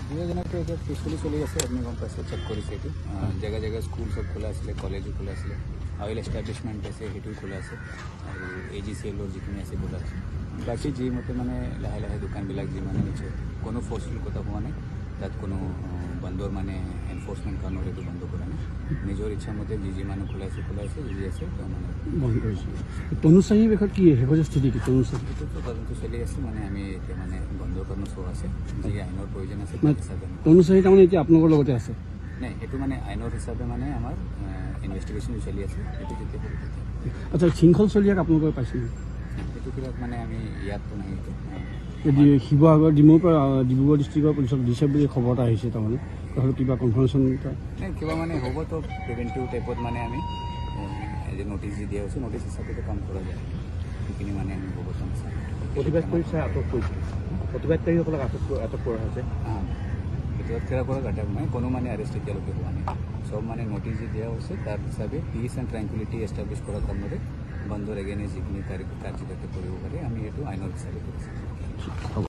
দুজনকে এতিয়া পিছফুলি চলি আছে আপুনি গম পাইছে চেক কৰিছে এইটো জেগা জেগা স্কুল চব খোলা আছিলে কলেজো খোলা আছিলে অইল এষ্টাব্লিছমেণ্ট আছে সেইটো খোলা আছে আৰু AGCLৰ যিখিনি আছে খোলা আছে বাকী যি মতে মানে লাহে লাহে দোকানবিলাক যিমানে নিশ্চয় কোনো ফ'ৰ্চফুল কথা হোৱা নাই তাত কোনো বন্ধৰ মানে এনফৰ্চমেণ্ট কাৰণৰ এইটো বন্ধ কৰা নাই নিজৰ ইচ্ছা মতে যি মানুহ খোলাইছে যি আছে মানে বন্ধ কৰিছে তনুচাহীৰ বিষয়ে কি শেষৰ স্থিতি কি তনুচাহী এইটো তদন্ত চলি আছে মানে আমি এতিয়া মানে বন্ধৰ কাৰণে চোৱা আছে যি আইনৰ প্ৰয়োজন আছে হিচাপে তনুচাহী তাৰমানে এতিয়া আপোনালোকৰ লগতে আছে নাই এইটো মানে আইনৰ হিচাপে মানে আমাৰ ইনভেষ্টিগেশ্যন চলি আছে এইটো যেতিয়া আচ্ছা শৃংখল চলিয়াক আপোনালোকে পাইছে এইটো কিবা মানে আমি ইয়াততো নাই শিৱসাগৰ ডিমৌৰ পৰা ডিব্ৰুগড় ডিষ্ট্ৰিক্টৰ পুলিচক দিছে বুলি খবৰ এটা আহিছে তাৰমানে কথাটো কিবা কনফাৰ্মেশ্যন নাই কিবা মানে হ'বতো প্ৰিভেণ্টিভ টাইপত মানে আমি যে নটিচ যি দিয়া হৈছে নটিচ হিচাপেতো কাম কৰা যায় সেইখিনি মানে আমি বহুত প্ৰতিবাদকাৰী চাই আটক কৰিছে প্ৰতিবাদকাৰীসকলক আটক কৰা হৈছে প্ৰতিবাদ কৰা ঘটা নাই কোনো মানে এৰেষ্ট এতিয়ালৈকে হোৱা নাই চব মানে নটিচ যি দিয়া হৈছে তাৰ হিচাপে পিচ এণ্ড ট্ৰেংকুইলিটি এষ্টাব্লিছ কৰাৰ কাৰণে বন্ধৰ এগেইনষ্ট যিখিনি কাৰ্যকাৰী কৰিব পাৰে আমি এইটো আইনৰ হিচাপে কৰিছোঁ